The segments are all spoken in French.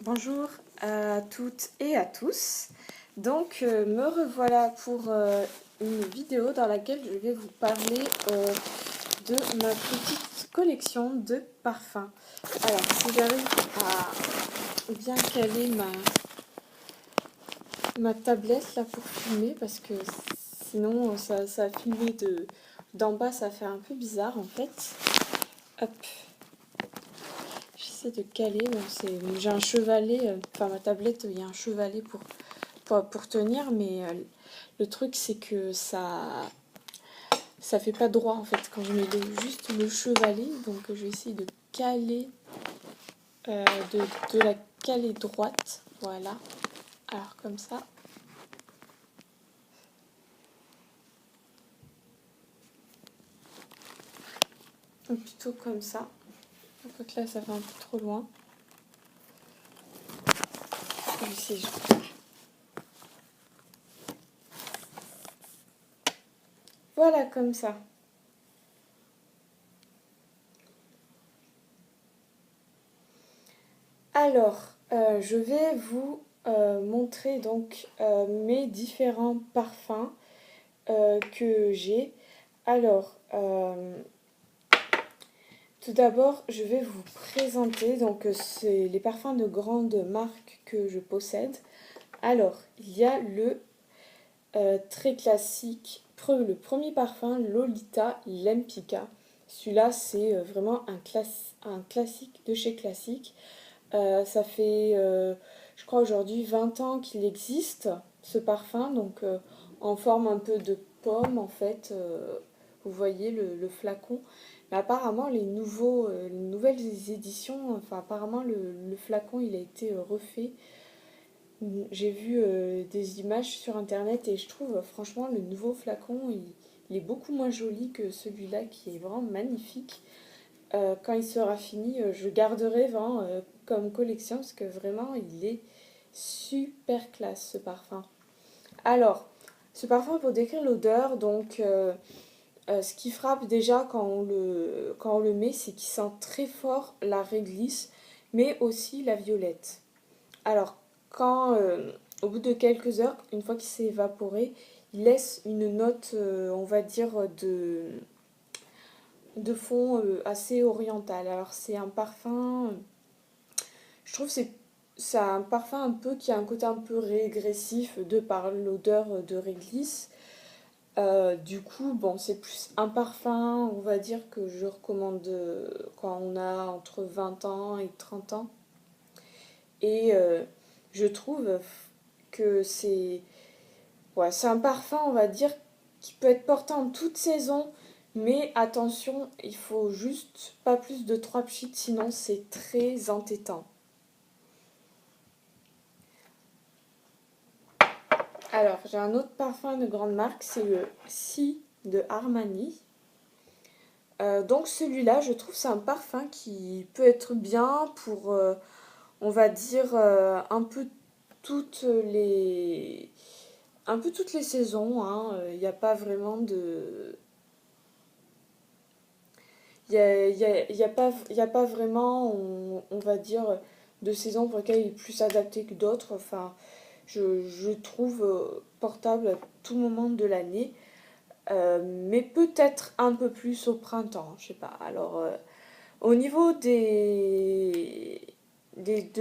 Bonjour à toutes et à tous. Donc me revoilà pour une vidéo dans laquelle je vais vous parler de ma petite collection de parfums. Alors si j'arrive à bien caler ma tablette là pour filmer, parce que sinon ça a filmé d'en bas, ça fait un peu bizarre en fait. Hop. J'essaie de caler, bon, j'ai un chevalet, enfin ma tablette, il y a un chevalet pour tenir, mais le truc c'est que ça fait pas droit en fait quand je mets juste le chevalet, donc je vais essayer de caler, de la caler droite, voilà, alors comme ça. Ou plutôt comme ça, donc là ça fait un peu trop loin. Je vais essayer. Voilà, comme ça. Alors, je vais vous montrer donc mes différents parfums que j'ai. Alors, tout d'abord, je vais vous présenter donc c'est les parfums de grandes marques que je possède. Alors, il y a le très classique, le premier parfum, Lolita Lempicka. Celui-là, c'est vraiment un classique de chez Classique. Ça fait, je crois aujourd'hui, 20 ans qu'il existe, ce parfum, donc en forme un peu de pomme en fait. Vous voyez le flacon. Mais apparemment, les nouvelles éditions, enfin apparemment le flacon il a été refait. J'ai vu des images sur internet et je trouve franchement le nouveau flacon il est beaucoup moins joli que celui-là qui est vraiment magnifique. Quand il sera fini, je garderai vraiment comme collection parce que vraiment il est super classe ce parfum. Alors, ce parfum pour décrire l'odeur, donc ce qui frappe déjà quand on le met, c'est qu'il sent très fort la réglisse, mais aussi la violette. Alors, quand au bout de quelques heures, une fois qu'il s'est évaporé, il laisse une note, on va dire, de fond assez oriental. Alors c'est un parfum, je trouve c'est un parfum un peu qui a un côté un peu régressif de par l'odeur de réglisse. Du coup, bon, c'est plus un parfum, on va dire, que je recommande quand on a entre 20 ans et 30 ans. Et je trouve que c'est un parfum, on va dire, qui peut être porté en toute saison, mais attention, il faut juste pas plus de 3 pchits, sinon c'est très entêtant. Alors, j'ai un autre parfum de grande marque, c'est le Si de Armani. Donc celui-là, je trouve c'est un parfum qui peut être bien pour, on va dire, toutes les toutes les saisons, hein. Il n'y a pas vraiment de... Il y a pas vraiment, on va dire, de saison pour lesquelles il est plus adapté que d'autres. Enfin, je trouve portable à tout moment de l'année. Mais peut-être un peu plus au printemps, je sais pas. Alors, au niveau de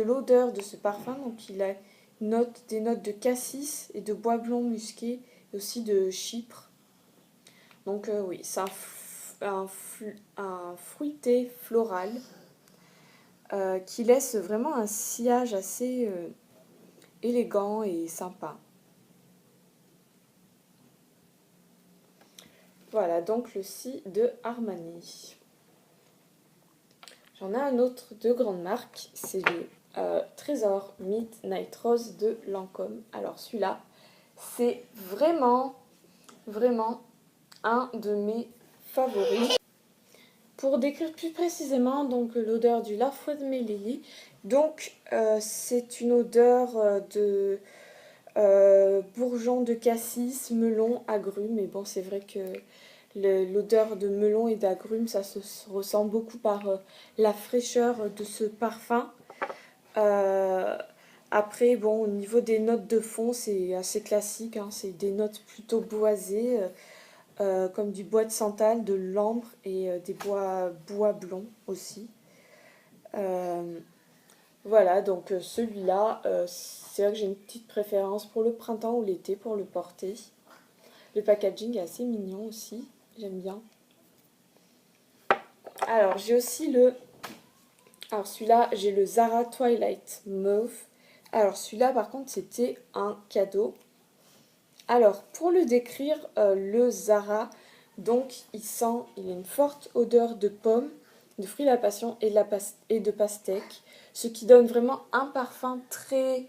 l'odeur de ce parfum, donc il a des notes de cassis et de bois blond musqué, et aussi de chypre. Donc oui, c'est un fruité floral qui laisse vraiment un sillage assez élégant et sympa. Voilà, donc le Si de Armani. J'en ai un autre de grande marque, c'est le Trésor Midnight Rose de Lancôme. Alors celui-là, c'est vraiment un de mes favoris. Pour décrire plus précisément donc l'odeur du La Fouette Mélili, donc c'est une odeur de bourgeon de cassis, melon, agrumes. Mais bon, c'est vrai que l'odeur de melon et d'agrumes, ça se ressent beaucoup par la fraîcheur de ce parfum. Euh, Après, bon, au niveau des notes de fond, c'est assez classique, hein, c'est des notes plutôt boisées, comme du bois de santal, de l'ambre et des bois blonds aussi. Euh, voilà, donc celui-là, c'est vrai que j'ai une petite préférence pour le printemps ou l'été pour le porter. Le packaging est assez mignon aussi, j'aime bien. Alors, j'ai aussi le... Alors celui-là, j'ai le Zara Twilight Mauve. Alors celui-là, par contre, c'était un cadeau. Alors, pour le décrire, le Zara, donc il a une forte odeur de pomme, de fruits à la passion et de pastèque, ce qui donne vraiment un parfum très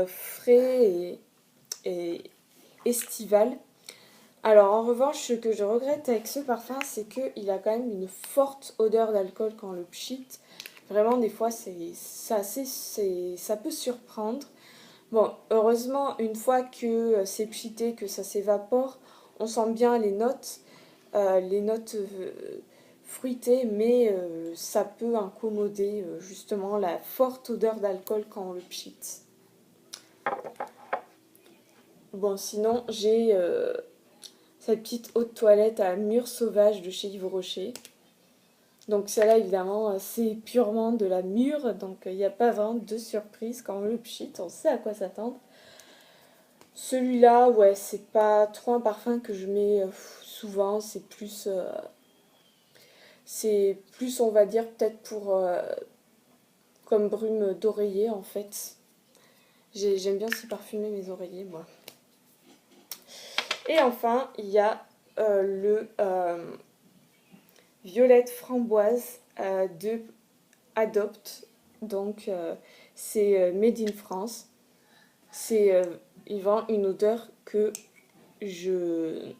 frais et estival. Alors, en revanche, ce que je regrette avec ce parfum, c'est qu'il a quand même une forte odeur d'alcool quand on le pchit. Vraiment, des fois, ça peut surprendre. Bon, heureusement, une fois que c'est pchité, que ça s'évapore, on sent bien les notes fruitées, mais ça peut incommoder justement la forte odeur d'alcool quand on le pchit. Bon, sinon, j'ai cette petite eau de toilette à mûre sauvage de chez Yves Rocher. Donc celle-là, évidemment, c'est purement de la mûre, donc il n'y a pas vraiment de surprise quand on le pchit, on sait à quoi s'attendre. Celui-là, ouais, c'est pas trop un parfum que je mets souvent, c'est plus, on va dire, peut-être pour comme brume d'oreiller en fait. J'aime bien aussi parfumer mes oreillers, moi. Et enfin, il y a le violette framboise de Adopt. Donc, c'est made in France. C'est, il vend une odeur je,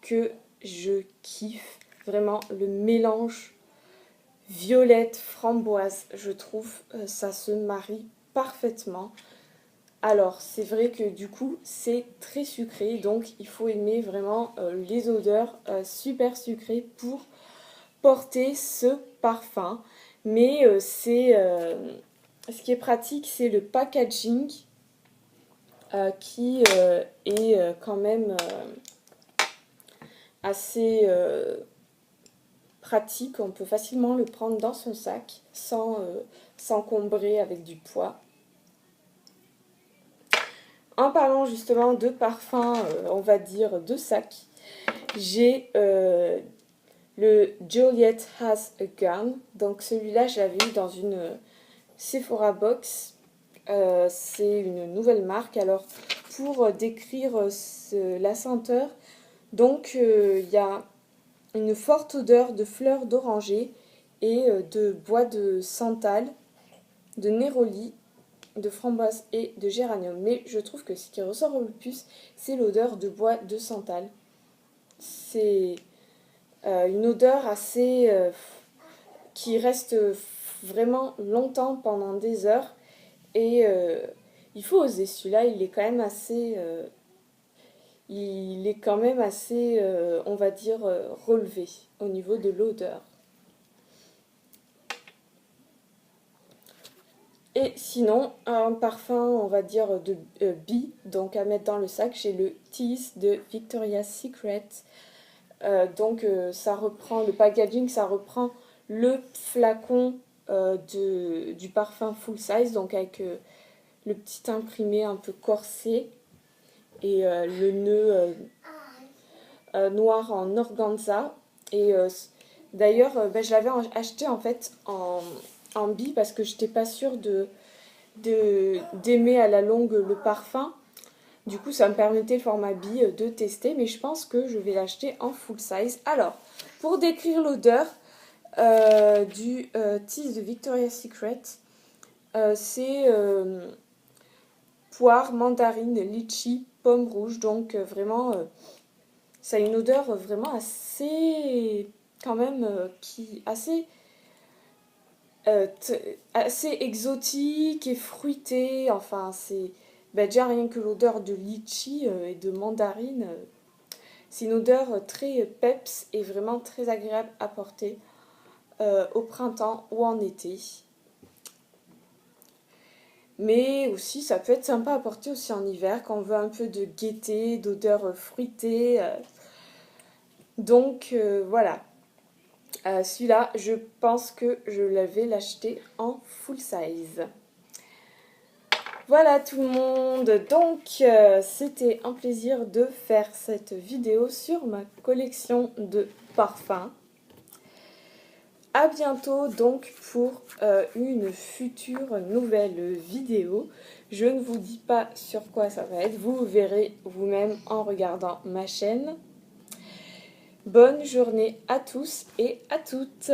que je kiffe. Vraiment, le mélange violette, framboise, je trouve, ça se marie parfaitement. Alors, c'est vrai que du coup, c'est très sucré, donc il faut aimer vraiment les odeurs super sucrées pour porter ce parfum. Mais ce qui est pratique, c'est le packaging qui est quand même assez pratique. On peut facilement le prendre dans son sac sans s'encombrer avec du poids. En parlant justement de parfum, on va dire de sac, j'ai le Juliet Has a Gun. Donc celui-là, je l'avais eu dans une Sephora Box. C'est une nouvelle marque. Alors, pour décrire la senteur, donc il y a une forte odeur de fleurs d'oranger et de bois de santal, de néroli, de framboise et de géranium. Mais je trouve que ce qui ressort le plus, c'est l'odeur de bois de santal. C'est une odeur assez qui reste vraiment longtemps pendant des heures. Et il faut oser. Celui-là, il est quand même assez, on va dire, relevé au niveau de l'odeur. Et sinon, un parfum, on va dire, de bee, donc à mettre dans le sac, j'ai le Tease de Victoria's Secret. Ça reprend, le packaging, ça reprend le flacon du parfum full size, donc avec le petit imprimé un peu corsé et le nœud noir en organza. Et d'ailleurs, je l'avais acheté en fait en bee parce que je n'étais pas sûre d'aimer à la longue le parfum. Du coup, ça me permettait le format bille de tester, mais je pense que je vais l'acheter en full size. Alors, pour décrire l'odeur du tease de Victoria's Secret, c'est poire, mandarine, litchi, pomme rouge. Donc, vraiment, ça a une odeur vraiment assez, quand même, assez exotique et fruitée. Enfin, c'est déjà rien que l'odeur de litchi et de mandarine. C'est une odeur très peps et vraiment très agréable à porter au printemps ou en été. Mais aussi, ça peut être sympa à porter aussi en hiver quand on veut un peu de gaieté, d'odeur fruitée. Donc voilà. Celui-là, je pense que je vais l'acheter en full size. Voilà tout le monde, donc c'était un plaisir de faire cette vidéo sur ma collection de parfums. À bientôt donc pour une future nouvelle vidéo. Je ne vous dis pas sur quoi ça va être, vous verrez vous-même en regardant ma chaîne. Bonne journée à tous et à toutes.